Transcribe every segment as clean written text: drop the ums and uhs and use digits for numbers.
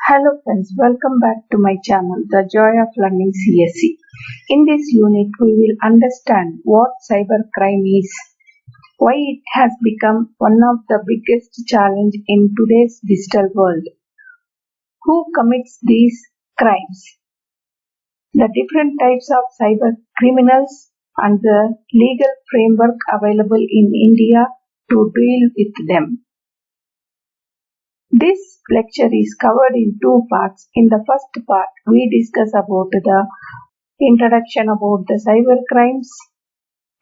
Hello friends, welcome back to my channel, The Joy of Learning CSE. In this unit, we will understand what cybercrime is, why it has become one of the biggest challenges in today's digital world, who commits these crimes, the different types of cyber criminals, and the legal framework available in India to deal with them. This lecture is covered in two parts. In the first part, we discuss about the introduction about the cyber crimes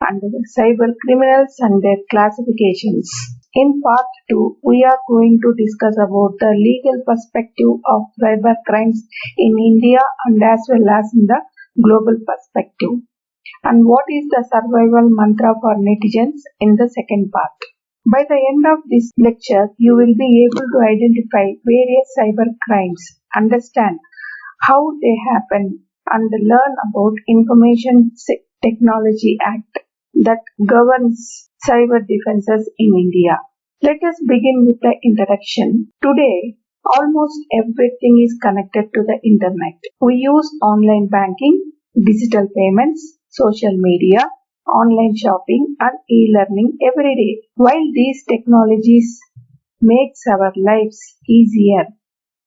and the cyber criminals and their classifications. In part 2, we are going to discuss about the legal perspective of cyber crimes in India and as well as in the global perspective. And what is the survival mantra for netizens in the second part. By the end of this lecture, you will be able to identify various cyber crimes, understand how they happen, and learn about Information Technology Act that governs cyber defenses in India. Let us begin with the introduction. Today, almost everything is connected to the internet. We use online banking, digital payments, social media, online shopping and e-learning every day. While these technologies makes our lives easier,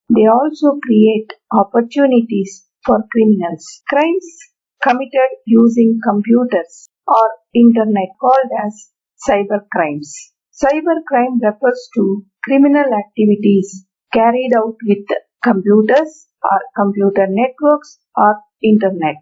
they also create opportunities for criminals. Crimes committed using computers or internet called as cyber crimes. Cybercrime refers to criminal activities carried out with computers or computer networks or internet.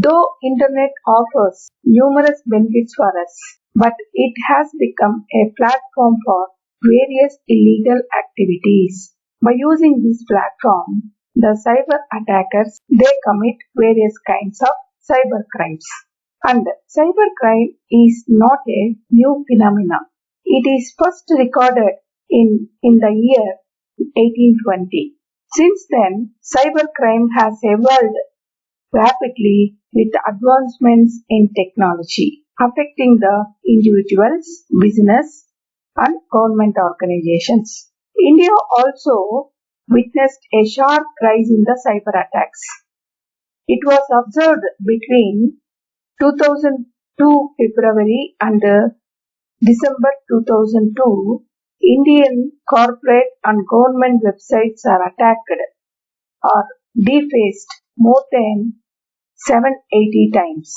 Though internet offers numerous benefits for us, but it has become a platform for various illegal activities. By using this platform, the cyber attackers, they commit various kinds of cyber crimes. And cybercrime is not a new phenomenon. It is first recorded in the year 1820. Since then, cybercrime has evolved rapidly with advancements in technology, affecting the individuals, business, and government organizations. India also witnessed a sharp rise in the cyber attacks. It was observed between 2002 February and December 2002, Indian corporate and government websites are attacked or defaced more than 780 times.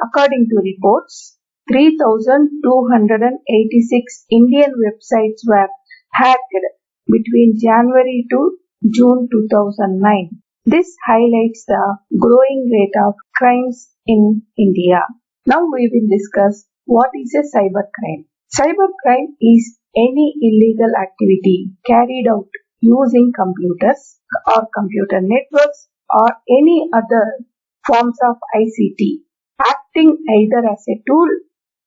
According to reports, 3,286 Indian websites were hacked between January to June 2009. This highlights the growing rate of crimes in India. Now we will discuss what is a cybercrime. Cybercrime is any illegal activity carried out using computers or computer networks or any other forms of ICT, acting either as a tool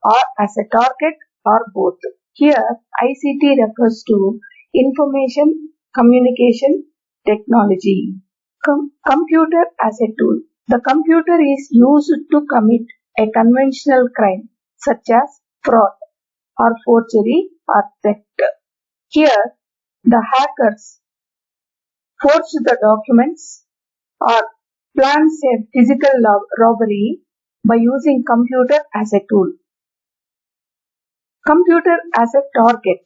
or as a target or both. Here, ICT refers to information communication technology. Computer as a tool. The computer is used to commit a conventional crime such as fraud or forgery or theft. Here, the hackers forge the documents or plans a physical robbery by using computer as a tool. Computer as a target.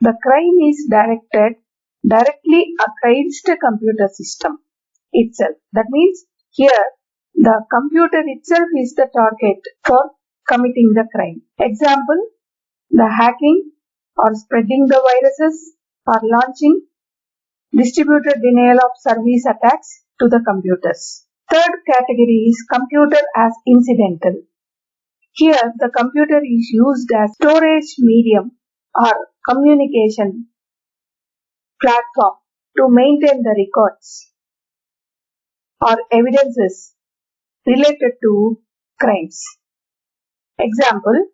The crime is directly against a computer system itself. That means here the computer itself is the target for committing the crime. Example, the hacking or spreading the viruses or launching distributed denial of service attacks to the computers. Third category is computer as incidental. Here the computer is used as storage medium or communication platform to maintain the records or evidences related to crimes. Example,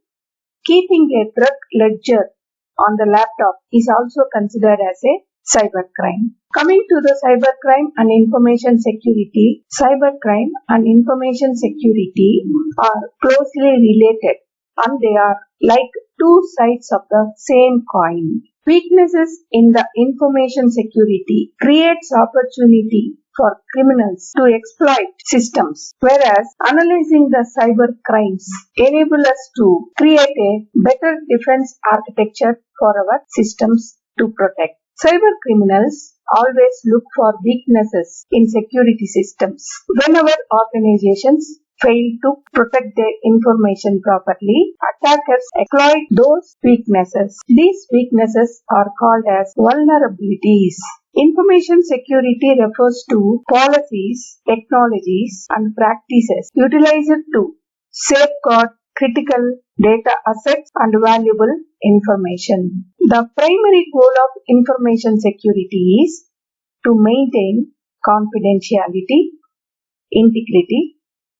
keeping a drug ledger on the laptop is also considered as a cybercrime. Coming to the cybercrime and information security, cybercrime and information security are closely related and they are like two sides of the same coin. Weaknesses in the information security creates opportunity for criminals to exploit systems, whereas analyzing the cyber crimes enable us to create a better defense architecture for our systems to protect. Cyber criminals always look for weaknesses in security systems. Whenever organizations fail to protect their information properly, attackers exploit those weaknesses. These weaknesses are called as vulnerabilities. Information security refers to policies, technologies, and practices utilized to safeguard critical data assets and valuable information. The primary goal of information security is to maintain confidentiality, integrity,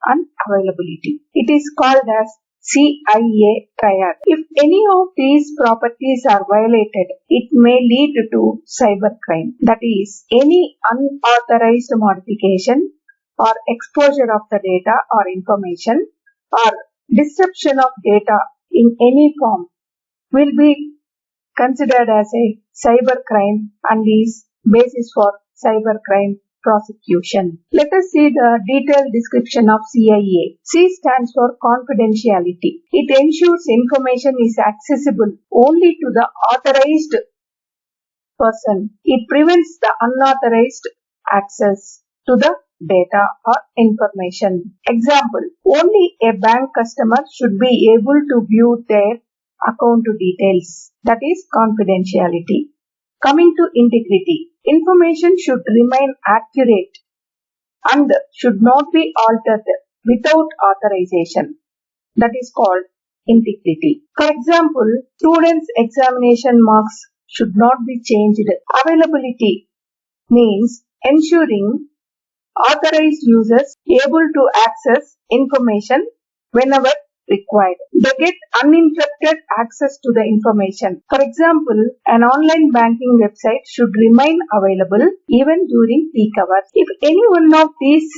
and availability. It is called as CIA triad. If any of these properties are violated, it may lead to cybercrime. That is, any unauthorized modification or exposure of the data or information or disruption of data in any form will be considered as a cybercrime and is basis for cybercrime prosecution. Let us see the detailed description of CIA. C stands for confidentiality. It ensures information is accessible only to the authorized person. It prevents the unauthorized access to the data or information. Example, only a bank customer should be able to view their account details. That is confidentiality. Coming to integrity, information should remain accurate and should not be altered without authorization. That is called integrity. For example, students' examination marks should not be changed. Availability means ensuring authorized users able to access information whenever required. They get uninterrupted access to the information. For example, an online banking website should remain available even during peak hours. If any one of these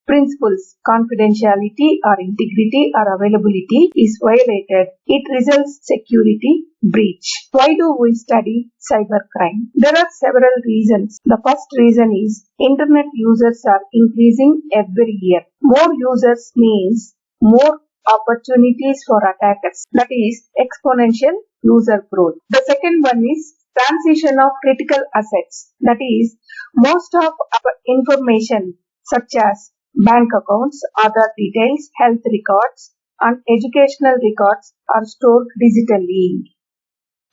principles, confidentiality or integrity or availability, is violated, it results security breach. Why do we study cybercrime? There are several reasons. The first reason is internet users are increasing every year. More users means more opportunities for attackers. That is exponential user growth. The second one is transition of critical assets. That is most of our information such as bank accounts, other details, health records and educational records are stored digitally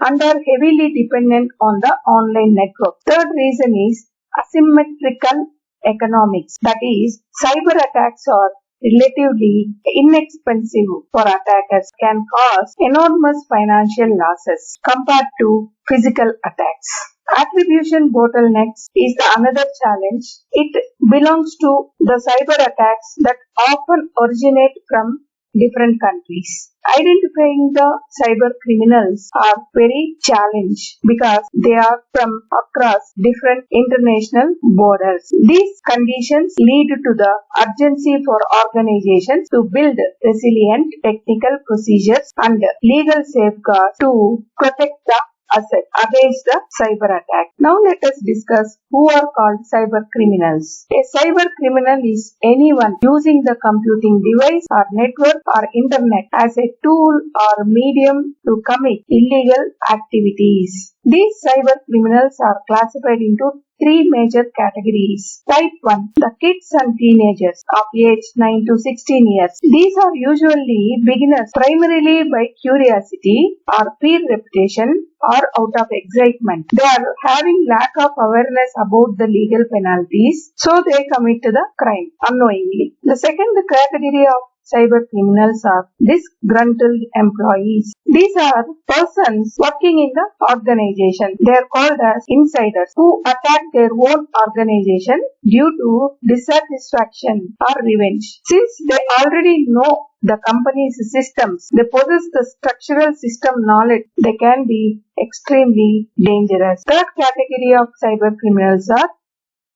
and are heavily dependent on the online network. Third reason is asymmetrical economics. That is cyber attacks are relatively inexpensive for attackers, can cause enormous financial losses compared to physical attacks. Attribution bottlenecks is the another challenge. It belongs to the cyber attacks that often originate from different countries. Identifying the cyber criminals are very challenging because they are from across different international borders. These conditions lead to the urgency for organizations to build resilient technical procedures and legal safeguards to protect the asset against the cyber attack. Now let us discuss who are called cyber criminals. A cyber criminal is anyone using the computing device or network or internet as a tool or medium to commit illegal activities. These cyber criminals are classified into three major categories. Type 1. The kids and teenagers of age 9 to 16 years. These are usually beginners primarily by curiosity or peer reputation or out of excitement. They are having lack of awareness about the legal penalties, so they commit the crime unknowingly. The second category of cyber criminals are disgruntled employees. These are persons working in the organization. They are called as insiders who attack their own organization due to dissatisfaction or revenge. Since they already know the company's systems, they possess the structural system knowledge, they can be extremely dangerous. Third category of cyber criminals are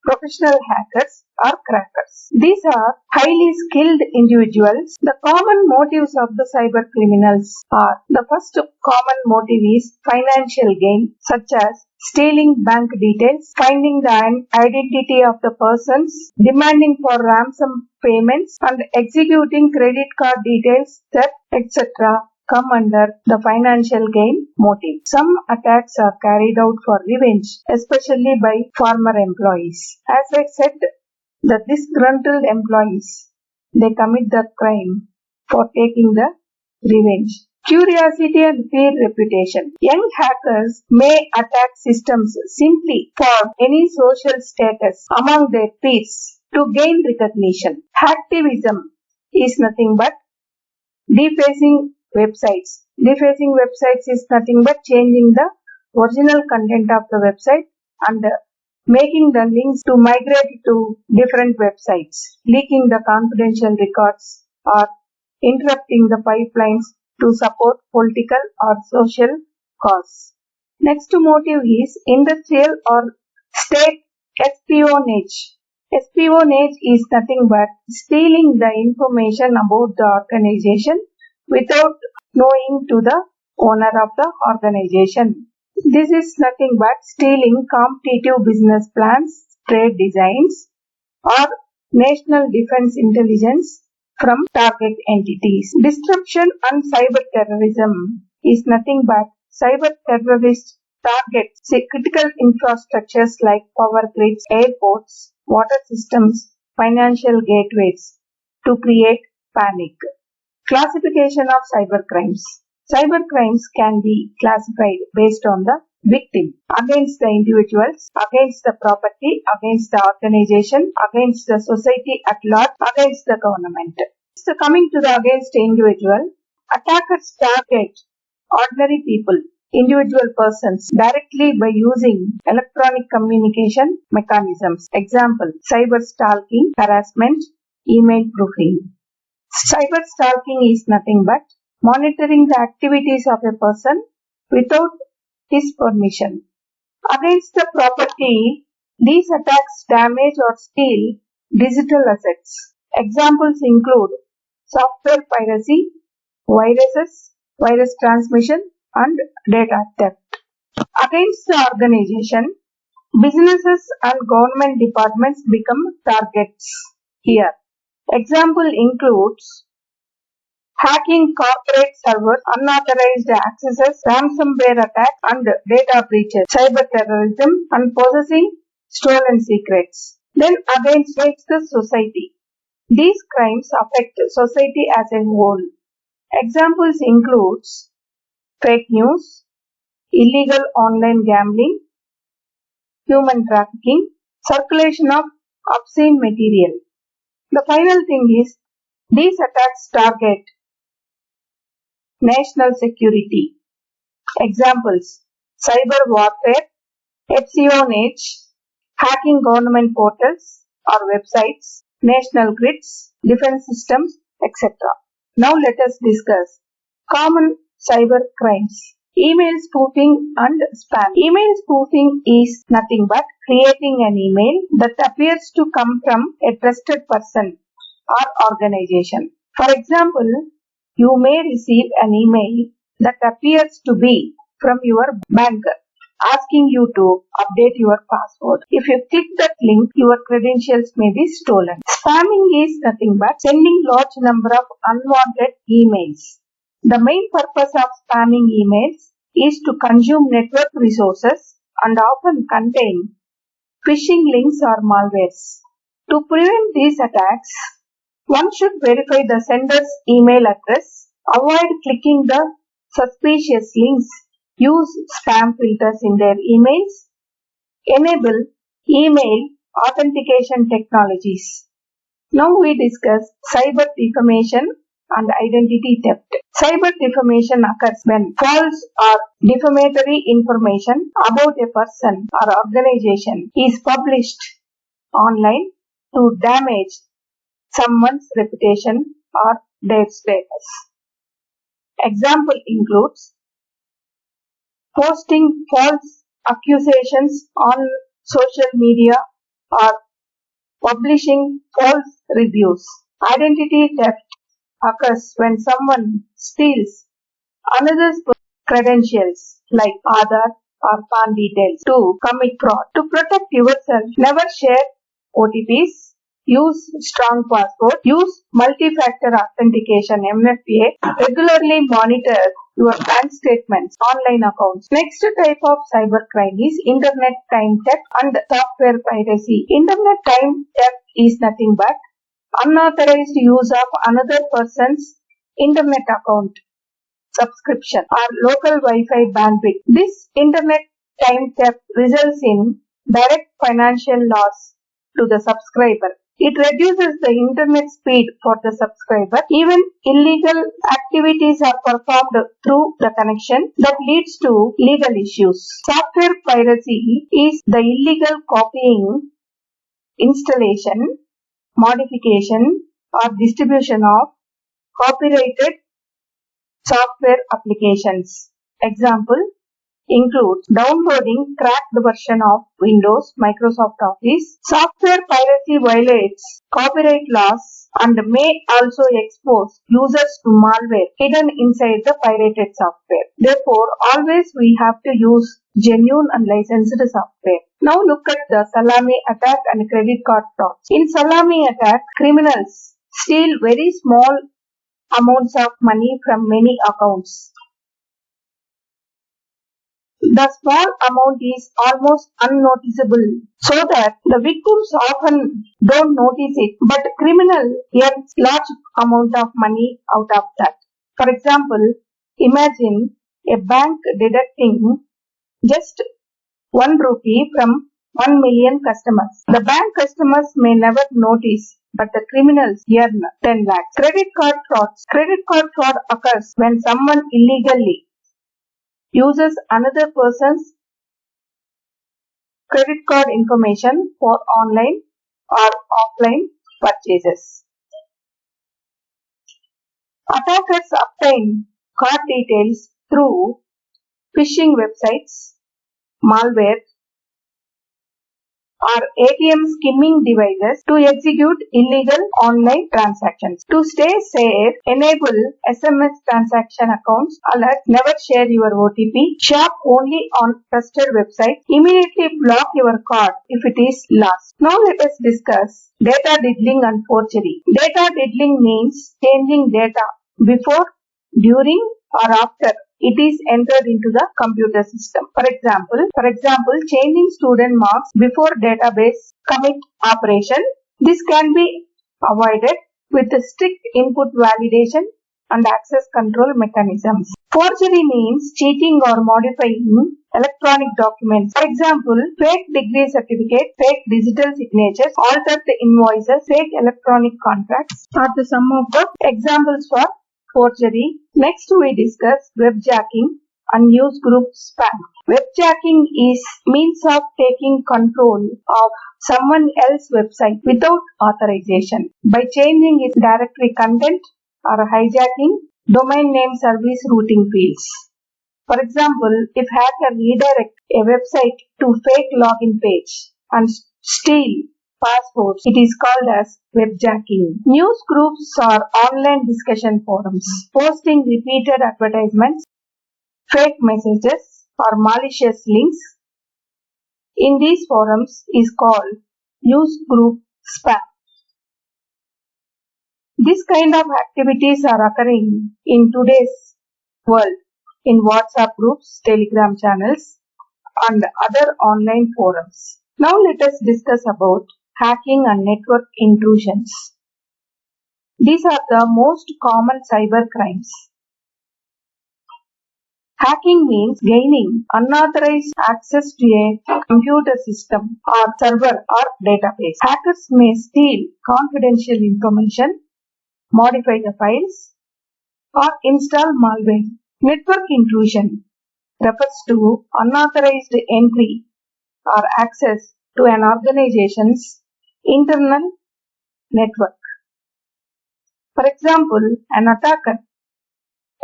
professional hackers, or crackers. These are highly skilled individuals. The common motives of the cyber criminals are: the first common motive is financial gain, such as stealing bank details, finding the identity of the persons, demanding for ransom payments, and executing credit card details, theft, etc. come under the financial gain motive. Some attacks are carried out for revenge, especially by former employees. As I said, the disgruntled employees, they commit the crime for taking the revenge. Curiosity and peer reputation. Young hackers may attack systems simply for any social status among their peers to gain recognition. Hacktivism is nothing but defacing websites. Defacing websites is nothing but changing the original content of the website and making the links to migrate to different websites, leaking the confidential records, or interrupting the pipelines to support political or social cause. Next motive is industrial or state espionage. Espionage is nothing but stealing the information about the organization without knowing to the owner of the organization. This is nothing but stealing competitive business plans, trade designs, or national defense intelligence from target entities. Disruption and cyber terrorism is nothing but cyber terrorists target critical infrastructures like power grids, airports, water systems, financial gateways to create panic. Classification of cybercrimes. Cybercrimes can be classified based on the victim, against the individuals, against the property, against the organization, against the society at large, against the government. So coming to the against the individual, attackers target ordinary people, individual persons directly by using electronic communication mechanisms. Example, cyber stalking, harassment, email proofing. Cyber stalking is nothing but monitoring the activities of a person without his permission. Against the property, these attacks damage or steal digital assets. Examples include software piracy, viruses, virus transmission, and data theft. Against the organization, businesses and government departments become targets here. Example includes hacking corporate servers, unauthorized accesses, ransomware attacks, and data breaches, cyber terrorism, and possessing stolen secrets. Then against the society. These crimes affect society as a whole. Examples includes fake news, illegal online gambling, human trafficking, circulation of obscene material. The final thing is, these attacks target national security. Examples, cyber warfare, espionage, hacking government portals or websites, national grids, defense systems, etc. Now let us discuss common cyber crimes. Email spoofing and spam. Email spoofing is nothing but creating an email that appears to come from a trusted person or organization. For example, you may receive an email that appears to be from your banker asking you to update your password. If you click that link, your credentials may be stolen. Spamming is nothing but sending large number of unwanted emails. The main purpose of spamming emails is to consume network resources and often contain phishing links or malwares. To prevent these attacks, one should verify the sender's email address, avoid clicking the suspicious links, use spam filters in their emails, enable email authentication technologies. Now we discuss cyber defamation and identity theft. Cyber defamation occurs when false or defamatory information about a person or organization is published online to damage someone's reputation or their status. Example includes posting false accusations on social media or publishing false reviews. Identity theft occurs when someone steals another's credentials like Aadhaar or PAN details to commit fraud. To protect yourself, never share OTPs, use strong password, use multi-factor authentication MFA, regularly monitor your bank statements, online accounts. Next type of cybercrime is internet time theft and software piracy. Internet time theft is nothing but unauthorized use of another person's internet account, subscription, or local Wi-Fi bandwidth. This internet time theft results in direct financial loss to the subscriber. It reduces the internet speed for the subscriber. Even illegal activities are performed through the connection that leads to legal issues. Software piracy is the illegal copying, installation, modification, or distribution of copyrighted software applications. Example includes downloading cracked version of Windows, Microsoft Office. Software piracy violates copyright laws and may also expose users to malware hidden inside the pirated software. Therefore, always we have to use genuine and licensed software. Now look at the salami attack and credit card fraud. In salami attack, criminals steal very small amounts of money from many accounts. The small amount is almost unnoticeable, so that the victims often don't notice it, but criminal earns large amount of money out of that. For example, imagine a bank deducting just 1 rupee from 1 million customers. The bank customers may never notice, but the criminals earn 10 lakhs. Credit card fraud. Credit card fraud occurs when someone illegally uses another person's credit card information for online or offline purchases. Attackers obtain card details through phishing websites, malware, or ATM skimming devices to execute illegal online transactions. To stay safe, enable SMS transaction accounts alerts, never share your OTP, shop only on trusted websites, immediately block your card if it is lost. Now let us discuss data diddling and forgery. Data diddling means changing data before, during, or after it is entered into the computer system. For example, changing student marks before database commit operation. This can be avoided with strict input validation and access control mechanisms. Forgery means cheating or modifying electronic documents. For example, fake degree certificate, fake digital signatures, altered invoices, fake electronic contracts are some of the examples for forgery. Next we discuss webjacking and news group spam. Webjacking is means of taking control of someone else's website without authorization by changing its directory content or hijacking domain name service routing fields. For example, if hacker redirect a website to fake login page and steal passwords, it is called as webjacking. News groups are online discussion forums. Posting repeated advertisements, fake messages, or malicious links in these forums is called news group spam. This kind of activities are occurring in today's world in WhatsApp groups, Telegram channels, and other online forums. Now let us discuss about hacking and network intrusions. These are the most common cyber crimes. Hacking means gaining unauthorized access to a computer system or server or database. Hackers may steal confidential information, modify the files, or install malware. Network intrusion refers to unauthorized entry or access to an organization's internal network. For example, an attacker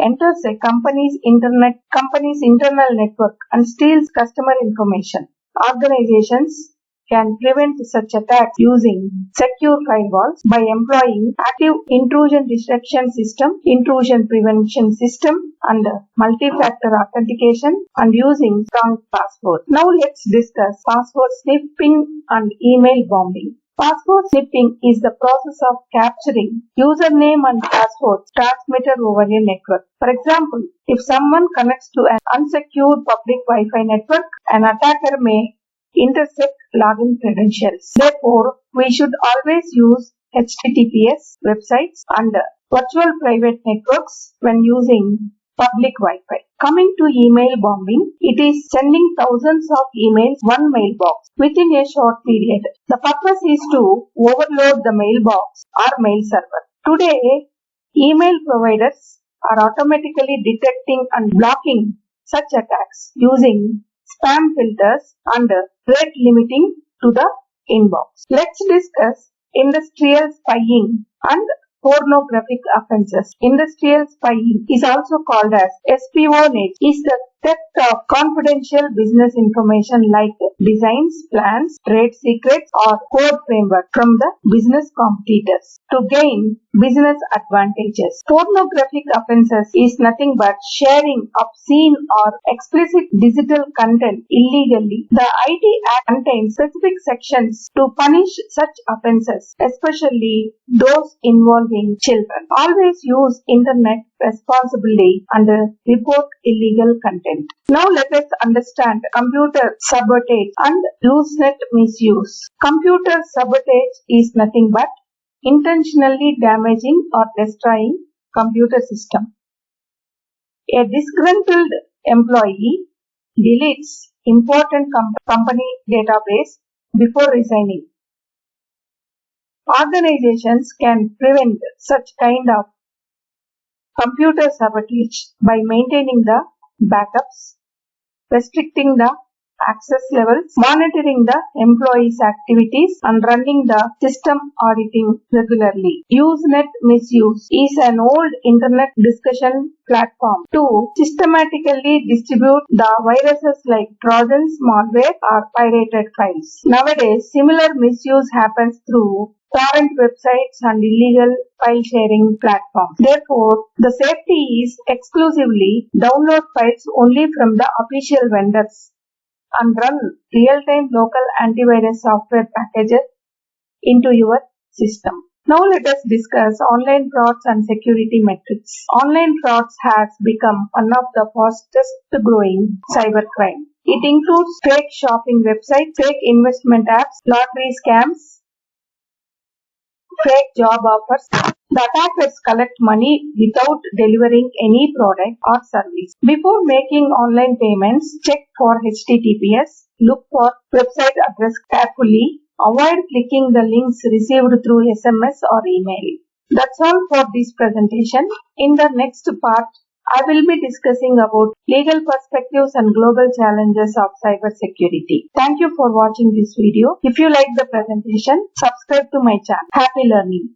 enters a company's internal network and steals customer information. Organizations can prevent such attacks using secure firewalls by employing active intrusion detection system, intrusion prevention system, and multi-factor authentication, and using strong passwords. Now let's discuss password sniffing and email bombing. Password sniffing is the process of capturing username and passwords transmitted over a network. For example, if someone connects to an unsecured public Wi-Fi network, an attacker may intercept login credentials. Therefore, we should always use HTTPS websites and virtual private networks when using public Wi-Fi. Coming to email bombing, it is sending thousands of emails one mailbox within a short period. The purpose is to overload the mailbox or mail server. Today, email providers are automatically detecting and blocking such attacks using spam filters and rate limiting to the inbox. Let's discuss industrial spying and pornographic offences. Industrial spying is also called as espionage, is the theft of confidential business information like designs, plans, trade secrets, or code framework from the business competitors to gain business advantages. Pornographic offences is nothing but sharing obscene or explicit digital content illegally. The IT Act contains specific sections to punish such offences, especially those involving children. Always use internet responsibly and report illegal content. Now let us understand computer sabotage and Usenet misuse. Computer sabotage is nothing but intentionally damaging or destroying computer system. A disgruntled employee deletes important company database before resigning. Organizations can prevent such kind of computer sabotage by maintaining the backups, restricting the access levels, monitoring the employees' activities, and running the system auditing regularly. Usenet misuse is an old internet discussion platform to systematically distribute the viruses like trojans, malware, or pirated files. Nowadays, similar misuse happens through torrent websites and illegal file sharing platforms. Therefore, the safety is exclusively download files only from the official vendors and run real-time local antivirus software packages into your system. Now let us discuss online frauds and security metrics. Online frauds has become one of the fastest growing cybercrime. It includes fake shopping websites, fake investment apps, lottery scams, fake job offers. The attackers collect money without delivering any product or service. Before making online payments, check for HTTPS, look for website address carefully, avoid clicking the links received through SMS or email. That's all for this presentation. In the next part, I will be discussing about legal perspectives and global challenges of cybersecurity. Thank you for watching this video. If you like the presentation, subscribe to my channel. Happy learning.